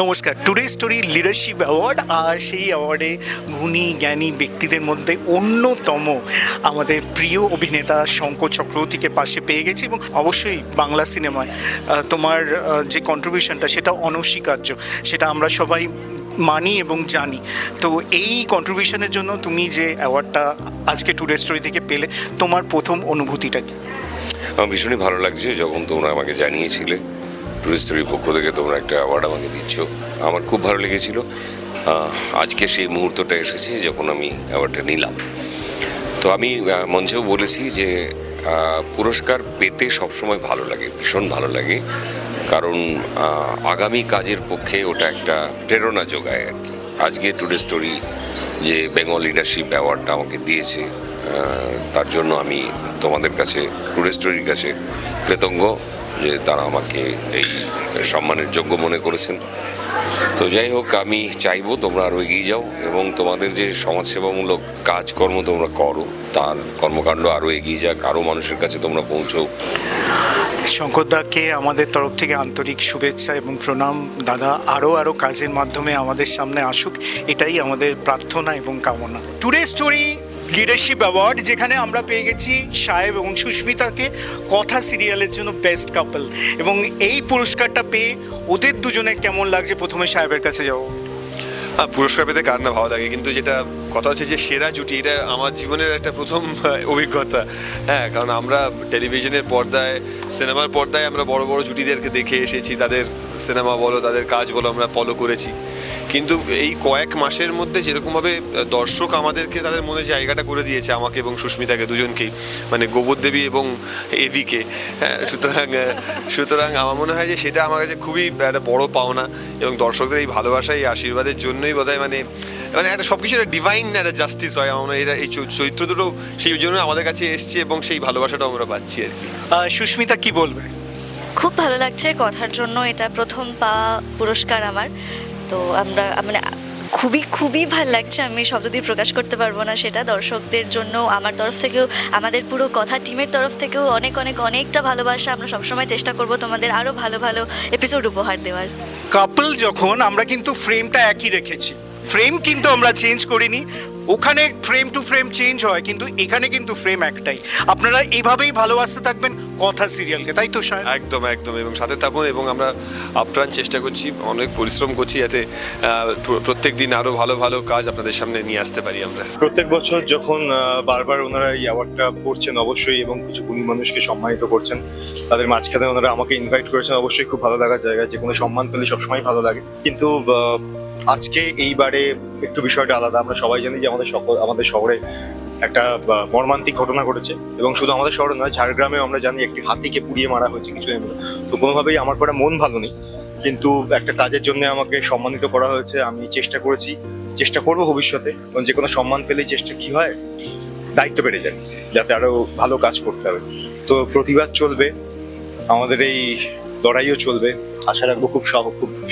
নমস্কার। Today story leadership award, আর সেই অ্যাওয়ার্ডে গুণী জ্ঞানী ব্যক্তিদের মধ্যে অন্যতম আমাদের প্রিয় অভিনেতা শঙ্কর চক্রবর্তীকে পাশে পেয়ে গেছি। এবং অবশ্যই বাংলা সিনেমায় তোমার যে কন্ট্রিবিউশনটা সেটা অনস্বীকার্য, সেটা আমরা সবাই মানি এবং জানি। তো এই কন্ট্রিবিউশনের জন্য তুমি যে অ্যাওয়ার্ডটা আজকে টুডে স্টোরি থেকে পেলে, তোমার প্রথম অনুভূতিটা কি? আমার ভীষণই ভালো লাগছে যখন তোমরা আমাকে জানিয়েছিলে টুডে স্টোরির পক্ষ থেকে তোমরা একটা অ্যাওয়ার্ড আমাকে দিচ্ছ। আমার খুব ভালো লেগেছিল। আজকে সেই মুহূর্তটা এসেছে যখন আমি অ্যাওয়ার্ডটা নিলাম। তো আমি মঞ্চেও বলেছি যে পুরস্কার পেতে সবসময় ভালো লাগে, ভীষণ ভালো লাগে, কারণ আগামী কাজের পক্ষে ওটা একটা প্রেরণা যোগায় আর কি। আজকে টুডে স্টোরি যে বেঙ্গল লিডারশিপ অ্যাওয়ার্ডটা আমাকে দিয়েছে, তার জন্য আমি তোমাদের কাছে, টুডে স্টোরির কাছে কৃতজ্ঞ যে তারা আমাকে এই সম্মানের যোগ্য মনে করেছেন। তো যাই হোক, আমি চাইবো তোমরা আরও এগিয়ে যাও এবং তোমাদের যে সমাজসেবামূলক কাজকর্ম তোমরা করো তার কর্মকাণ্ড আরও এগিয়ে যাক, আরও মানুষের কাছে তোমরা পৌঁছো। শঙ্করদাকে আমাদের তরফ থেকে আন্তরিক শুভেচ্ছা এবং প্রণাম। দাদা আরও কাজের মাধ্যমে আমাদের সামনে আসুক, এটাই আমাদের প্রার্থনা এবং কামনা। টুডে স্টোরি লিডারশিপ অ্যাওয়ার্ড, যেখানে আমরা পেয়ে গেছি সাহেব এবং সুস্মিতাকে কথা সিরিয়ালের জন্য বেস্ট কাপল। এবং এই পুরস্কারটা পেয়ে ওদের দুজনের কেমন লাগছে? প্রথমে সাহেবের কাছে যাবো। পুরস্কার পেতে কার না ভালো লাগে, কিন্তু যেটা কথা হচ্ছে যে সেরা জুটি, এটা আমার জীবনের একটা প্রথম অভিজ্ঞতা। হ্যাঁ, কারণ আমরা টেলিভিশনের পর্দায়, সিনেমার পর্দায় আমরা বড় বড় জুটিদেরকে দেখে এসেছি, তাদের সিনেমা বলো, তাদের কাজ বলো, আমরা ফলো করেছি। কিন্তু এই কয়েক মাসের মধ্যে যেরকমভাবে দর্শক আমাদেরকে তাদের মনে জায়গাটা করে দিয়েছে, আমাকে এবং সুস্মিতাকে দুজনকেই, মানে গোবরদেবী এবং এভিকে, হ্যাঁ, সুতরাং আমার মনে হয় যে সেটা আমার কাছে খুবই একটা বড় পাওনা। এবং দর্শকদের এই ভালোবাসা, এই আশীর্বাদের জন্যই বোধহয় মানে একটা সব কিছু একটা ডিভাইন একটা জাস্টিস হয়। আমরা এরা এই চরিত্র দুটো সেই জন্য আমাদের কাছে এসছে এবং সেই ভালোবাসাটাও আমরা পাচ্ছি আর কি। সুস্মিতা কি বলবে? খুব ভালো লাগছে কথার জন্য, এটা প্রথম পাওয়া পুরস্কার আমার। তো আমরা মানে খুবই ভালো লাগছে, আমি শব্দ দিয়ে প্রকাশ করতে পারবো না সেটা। দর্শকদের জন্য আমার তরফ থেকেও, আমাদের পুরো কথা টিমের তরফ থেকেও অনেকটা ভালোবাসা। আমরা সবসময় চেষ্টা করব তোমাদের আরও ভালো এপিসোড উপহার দেওয়ার। কাপল যখন, আমরা কিন্তু ফ্রেমটা একই রেখেছি, ফ্রেম কিন্তু আমরা চেঞ্জ করিনি। ওখানে ফ্রেম টু ফ্রেম চেঞ্জ হয়, কিন্তু এখানে কিন্তু ফ্রেম একটাই। আপনারা এইভাবেই ভালোবাসতে থাকবেন কথা সিরিয়ালকে, তাই তো স্যার? একদম এবং সাথে থাকুন। এবং আমরা আপ্রাণ চেষ্টা করছি, অনেক পরিশ্রম করছি যাতে প্রত্যেক দিন আরও ভালো কাজ আপনাদের সামনে নিয়ে আসতে পারি আমরা। প্রত্যেক বছর যখন বারবার ওনারা এই অ্যাওয়ার্ডটা করছেন অবশ্যই, এবং কিছু গুণী মানুষকে সম্মানিত করছেন, তাদের মাঝখানে ওনারা আমাকে ইনভাইট করেছেন, অবশ্যই খুব ভালো লাগার জায়গা। যে কোনো সম্মান পেলে সবসময় ভালো লাগে, কিন্তু আজকে এইবারে একটু বিষয়টা আলাদা। আমরা সবাই জানি যে আমাদের শহরে একটা মর্মান্তিক ঘটনা ঘটেছে, এবং শুধু আমাদের শহরে নয়, ঝাড়গ্রামে আমরা জানি একটি হাতিকে পুড়িয়ে মারা হয়েছে কিছুদিন আগে। তো কোনোভাবেই আমার কটা মন ভালো নেই, কিন্তু একটা কাজের জন্য আমাকে সম্মানিত করা হয়েছে। আমি চেষ্টা করবো ভবিষ্যতে, কারণ যে কোনো সম্মান পেলেই চেষ্টা কি হয়, দায়িত্ব বেড়ে যায়, যাতে আরো ভালো কাজ করতে হবে। তো প্রতিবাদ চলবে, আমাদের এই লড়াইও চলবে। আশা রাখবো খুব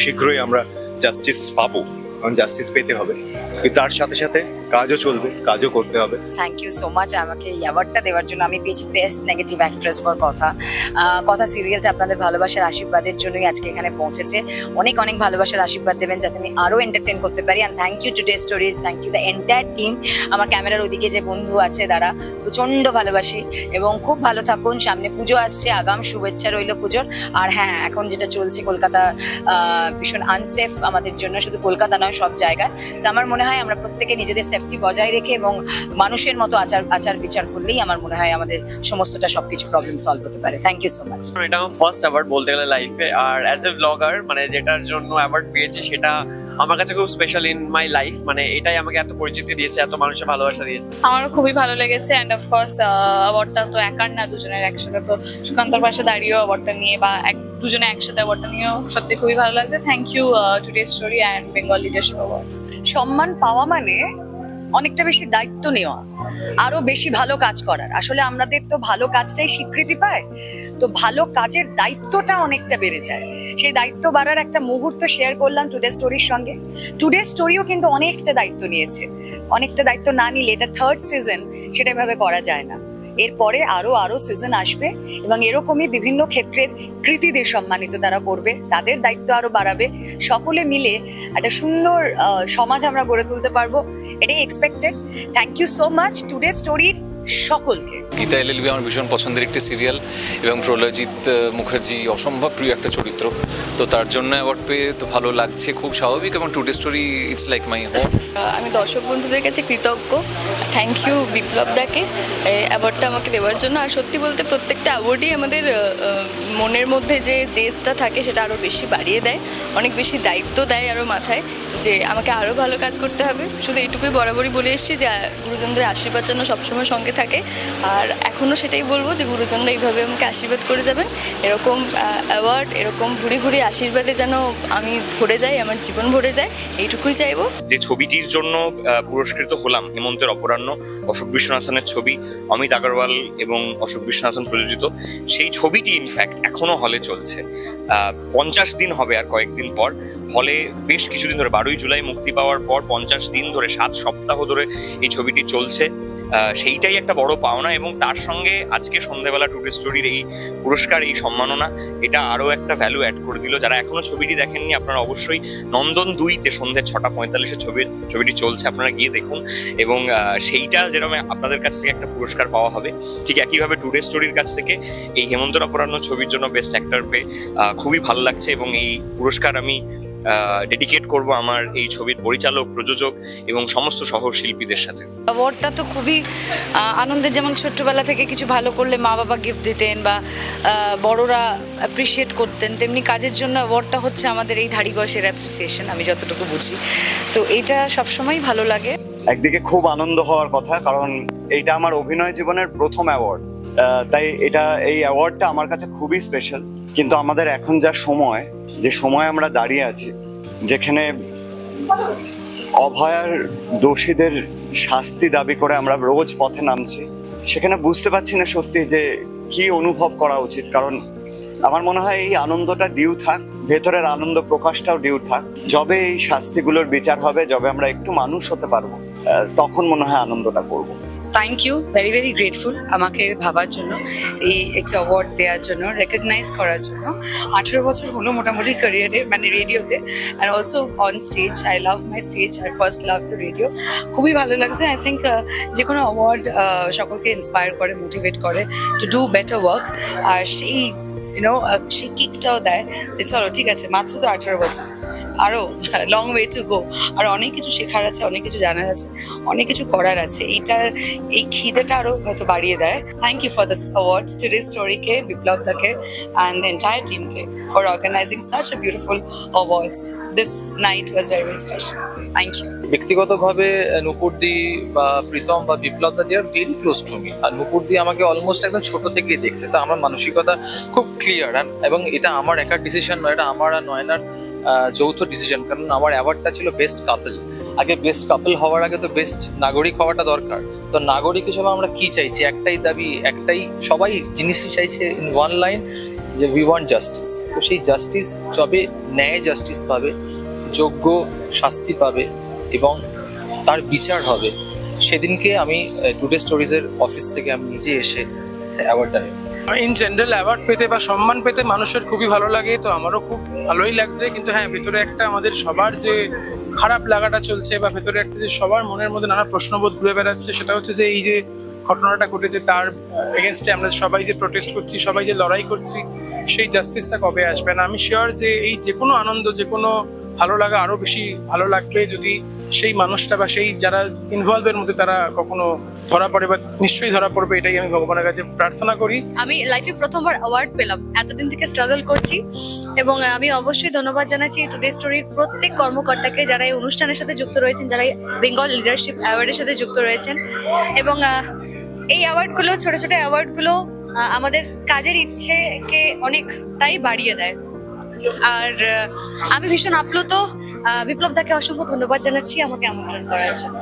শীঘ্রই আমরা জাস্টিস পাবো, কারণ জাস্টিস পেতে হবে। কিন্তু তার সাথে সাথে কাজও চলবে, কাজও করতে হবে। থ্যাংক ইউ সো মাচ আমাকে এই অ্যাওয়ার্ডটা দেওয়ার জন্য। আমি পেয়েছি বেস্ট নেগেটিভ অ্যাক্ট্রেস ফর কথা সিরিয়ালটা আপনাদের ভালোবাসার আশীর্বাদের জন্যই আজকে এখানে পৌঁছেছে। অনেক ভালোবাসার আশীর্বাদ দেবেন যাতে আমি আরও এন্টারটেন করতে পারি। And thank you today stories, thank you the entire team. আমার ক্যামেরার ওদিকে যে বন্ধু আছে তারা প্রচণ্ড ভালোবাসি, এবং খুব ভালো থাকুন। সামনে পুজো আসছে, আগাম শুভেচ্ছা রইল পুজোর। আর হ্যাঁ, এখন যেটা চলছে কলকাতা ভীষণ আনসেফ আমাদের জন্য, শুধু কলকাতা নয় সব জায়গায়। সো আমার মনে হয় আমরা প্রত্যেকে নিজেদের সেফটি বজায় রেখে এবং মানুষের মতো আচার বিচার করলেই আমার মনে হয় আমাদের সমস্তটা সবকিছু প্রবলেম সলভ হতে পারে। Thank you so much. এটা আমার ফার্স্ট অ্যাওয়ার্ড বলতে গেলে লাইফে, আর অ্যাজ এ ব্লগার মানে যেটার জন্য অ্যাওয়ার্ড পেয়েছি সেটা আমার কাছে খুব স্পেশাল ইন মাই লাইফ। মানে এটাই আমাকে এত পরিচিতি দিয়েছে, এত মানুষের ভালোবাসা দিয়েছে। আমারও খুবই ভালো লেগেছে। অ্যান্ড অফকোর্স অ্যাওয়ার্ডটা তো একার না, দুজনের একসাথে। তো সুকান্তর পাশে দাঁড়িয়েও অ্যাওয়ার্ডটা নিয়ে, বা দুজনে একসাথে অ্যাওয়ার্ডটা নিয়েও সত্যি খুবই ভালো লাগছে। Thank you today story and Bengal leadership awards. সম্মান পাওয়া মানে অনেকটা বেশি দায়িত্ব নেওয়া, আরো বেশি ভালো কাজ করার। আসলে আমাদের তো ভালো কাজটাই স্বীকৃতি পায়, তো ভালো কাজের দায়িত্বটা অনেকটা বেড়ে যায়। সেই দায়িত্ব বাড়ার একটা মুহূর্ত শেয়ার করলাম টুডে স্টোরির সঙ্গে। টুডে স্টোরিও কিন্তু অনেকটা দায়িত্ব নিয়েছে, অনেকটা দায়িত্ব না নিলে এটা থার্ড সিজন সেটা এভাবে করা যায় না। এরপরে আরো সিজন আসবে এবং এরকমই বিভিন্ন ক্ষেত্রের কৃতীদের সম্মানিত তারা করবে, তাদের দায়িত্ব আরো বাড়াবে, সকলে মিলে একটা সুন্দর সমাজ আমরা গড়ে তুলতে পারবো, এটাই expected. Thank you so much today স্টোরির সকলকে। গীতা এলএলবি আমার ভীষণ পছন্দের একটি সিরিয়াল এবং প্রলয়জিৎ মুখার্জি অসম্ভব প্রিয় একটা চরিত্র, তো তার জন্য অ্যাওয়ার্ড পেয়ে তো ভালো লাগছে, খুব স্বাভাবিক। এবং today story it's like my home. আমি দর্শক বন্ধুদের কাছে কৃতজ্ঞ, থ্যাংক ইউ বিপ্লব দাকে অ্যাওয়ার্ডটা আমাকে দেওয়ার জন্য। আর সত্যি বলতে প্রত্যেকটা অ্যাওয়ার্ডই আমাদের মনের মধ্যে যে জেদটা থাকে সেটা আরও বেশি বাড়িয়ে দেয়, অনেক বেশি দায়িত্ব দেয় আরও মাথায় যে আমাকে আরও ভালো কাজ করতে হবে। শুধু এইটুকুই বরাবরই বলে এসেছি যে গুরুজনদের আশীর্বাদ যেন সবসময় সঙ্গে থাকে, আর এখনও সেটাই বলবো যে গুরুজনরা এইভাবে আমাকে আশীর্বাদ করে যাবেন। এরকম অ্যাওয়ার্ড, এরকম ভুরি ভুরি আশীর্বাদে যেন আমি ভরে যাই, আমার জীবন ভরে যায়, এইটুকুই চাইবো। যে ছবিটির জন্য পুরস্কৃত হলাম, হেমন্তের অপরাহ্ন, অশোক বিশ্বনাথনের ছবি, অমিত আগরওয়াল এবং অশোক বিশ্বনাথন প্রযোজিত, সেই ছবিটি ইনফ্যাক্ট এখনো হলে চলছে। 50 দিন হবে আর কয়েকদিন পর। হলে বেশ কিছুদিন ধরে, 12ই জুলাই মুক্তি পাওয়ার পর 50 দিন ধরে, 7 সপ্তাহ ধরে এই ছবিটি চলছে। সেইটাই একটা বড় পাওনা, এবং তার সঙ্গে আজকে সন্ধ্যেবেলা টুডে স্টোরির এই পুরস্কার, এই সম্মাননা, এটা আরও একটা ভ্যালু অ্যাড করে দিল। যারা এখনো ছবিটি দেখেননি আপনারা অবশ্যই নন্দন 2-তে সন্ধ্যে 6:45 ছবিটি চলছে, আপনারা গিয়ে দেখুন। এবং সেইটা যেরকম আপনাদের কাছ থেকে একটা পুরস্কার পাওয়া হবে, ঠিক একইভাবে টুডে স্টোরির কাছ থেকে এই হেমন্তের অপরাহ্ন ছবির জন্য বেস্ট অ্যাক্টর পেয়ে খুবই ভালো লাগছে। এবং এই পুরস্কার আমি ডেডিকেট করব আমার এই ছবির পরিচালক, প্রযোজক এবং সমস্ত সহশিল্পীদের সাথে। অ্যাওয়ার্ডটা তো খুবই আনন্দের, যেমন ছোট্টবেলা থেকে কিছু ভালো করলে মা বাবা গিফট দিতেন বা বড়রা অ্যাপ্রিসিয়েট করতেন, তেমনি কাজের জন্য অ্যাওয়ার্ডটা হচ্ছে আমাদের এই ধাড়ি বয়সের অ্যাপ্রিসিয়েশন, আমি যতটুকু বুঝি। তো এইটা সবসময়ই ভালো লাগে। একদিকে খুব আনন্দ হওয়ার কথা, কারণ এইটা আমার অভিনয় জীবনের প্রথম অ্যাওয়ার্ড, তাই এই অ্যাওয়ার্ডটা আমার কাছে খুবই স্পেশাল। কিন্তু আমাদের এখন যে সময় আমরা দাঁড়িয়ে আছি, যেখানে অভয়ার দোষীদের শাস্তি দাবি করে আমরা রোজ পথে নামছি, সেখানে বুঝতে পারছি না সত্যি যে কি অনুভব করা উচিত। কারণ আমার মনে হয় এই আনন্দটা ডিউ থাক, ভেতরের আনন্দ প্রকাশটাও ডিউ থাক। যবে এই শাস্তিগুলোর বিচার হবে, যবে আমরা একটু মানুষ হতে পারবো, তখন মনে হয় আনন্দটা করবো। Thank you, very very grateful আমাকে ভাবার জন্য, এই একটা অ্যাওয়ার্ড দেওয়ার জন্য, রেকগনাইজ করার জন্য। 18 বছর হলো মোটামুটি ক্যারিয়ারে, মানে রেডিওতে, and also on stage. I love my stage, I first love the radio. খুবই ভালো লাগছে। আই থিঙ্ক যে কোনো অ্যাওয়ার্ড সকলকে ইন্সপায়ার করে, মোটিভেট করে টু ডু বেটার ওয়ার্ক, আর সেই সেই কিকটাও দেয় যে চলো ঠিক আছে, মাত্র তো 18 বছর, আরও লং ওয়ে টু গো, আর অনেক কিছু শেখার আছে, অনেক কিছু জানার আছে, অনেক কিছু করার আছে। এই খিদেটা আরও হয়তো বাড়িয়ে দেয়। Thank you for this award, today স্টোরিকে, বিপ্লব দাকে অ্যান্ড দ্য এন্টায়ার টিমকে for organizing such a beautiful awards. This night was very very special. Thank you. ব্যক্তিগতভাবে নুপুরদি বা প্রীতম বা Biplab da, they are very close to me. আর নুপুরদি আমাকে অলমোস্ট একদম ছোট থেকেই দেখছে, তো আমার মানসিকতা খুব ক্লিয়ার। এবং এটা আমার একার ডিসিশন নয়, এটা আমার আর নয়নার যৌথ ডিসিশন। কারণ আমার অ্যাওয়ার্ডটা ছিল বেস্ট কাপল। আগে বেস্ট কাপল হওয়ার আগে তো বেস্ট নাগরিক হওয়াটা দরকার। তো নাগরিক হিসেবে আমরা কি চাইছি? একটাই দাবি, সবাই জিনিসই চাইছে ইন ওয়ান লাইন, যে উই ওয়ান্ট জাস্টিস। তো সেই জাস্টিস যবে ন্যায় জাস্টিস পাবে, যোগ্য শাস্তি পাবে এবং তার বিচার হবে, সেদিনকে আমি টুডে স্টোরিজের অফিস থেকে আমি নিজে এসে অ্যাওয়ার্ডটা নেব। ইন জেনারেল অ্যাওয়ার্ড পেতে বা সম্মান পেতে মানুষের খুবই ভালো লাগে, তো আমারও খুব ভালোই লাগছে। কিন্তু হ্যাঁ, ভেতরে একটা আমাদের সবার যে খারাপ লাগাটা চলছে, বা ভেতরে একটা যে সবার মনের মধ্যে নানা প্রশ্নবোধ ঘুরে বেড়াচ্ছে, সেটা হচ্ছে যে এই যে ঘটনাটা ঘটেছে তার এগেনস্টে আমরা সবাই যে প্রোটেস্ট করছি, সবাই যে লড়াই করছি, সেই জাস্টিসটা কবে আসবে না। আমি শিওর যে এই যে কোনো আনন্দ, যে কোনো ভালো লাগা আরো বেশি ভালো লাগবে যদি সেই মানুষটা বা সেই যারা ইনভলভের মধ্যে তারা কখনো ধরা পড়ে, বা নিশ্চয়ই ধরা পড়বে, এটাই আমি ভগবানের কাছে প্রার্থনা করি। আমি লাইফে প্রথমবার অ্যাওয়ার্ড পেলাম, এতদিন থেকে স্ট্রাগল করছি, এবং আমি অবশ্যই ধন্যবাদ জানাচ্ছি টুডে স্টোরির প্রত্যেক কর্মকর্তাকে যারা এই অনুষ্ঠানের সাথে যুক্ত রয়েছেন, যারা বেঙ্গল লিডারশিপ অ্যাওয়ার্ডের সাথে যুক্ত রয়েছেন। এবং এই অ্যাওয়ার্ডগুলো, ছোট ছোট অ্যাওয়ার্ডগুলো আমাদের কাজের ইচ্ছেকে অনেকটাই বাড়িয়ে দেয়। আর আমি ভীষণ আপ্লুত, বিপ্লব দাকে অসংখ্য ধন্যবাদ জানাচ্ছি আমাকে আমন্ত্রণ করার জন্য।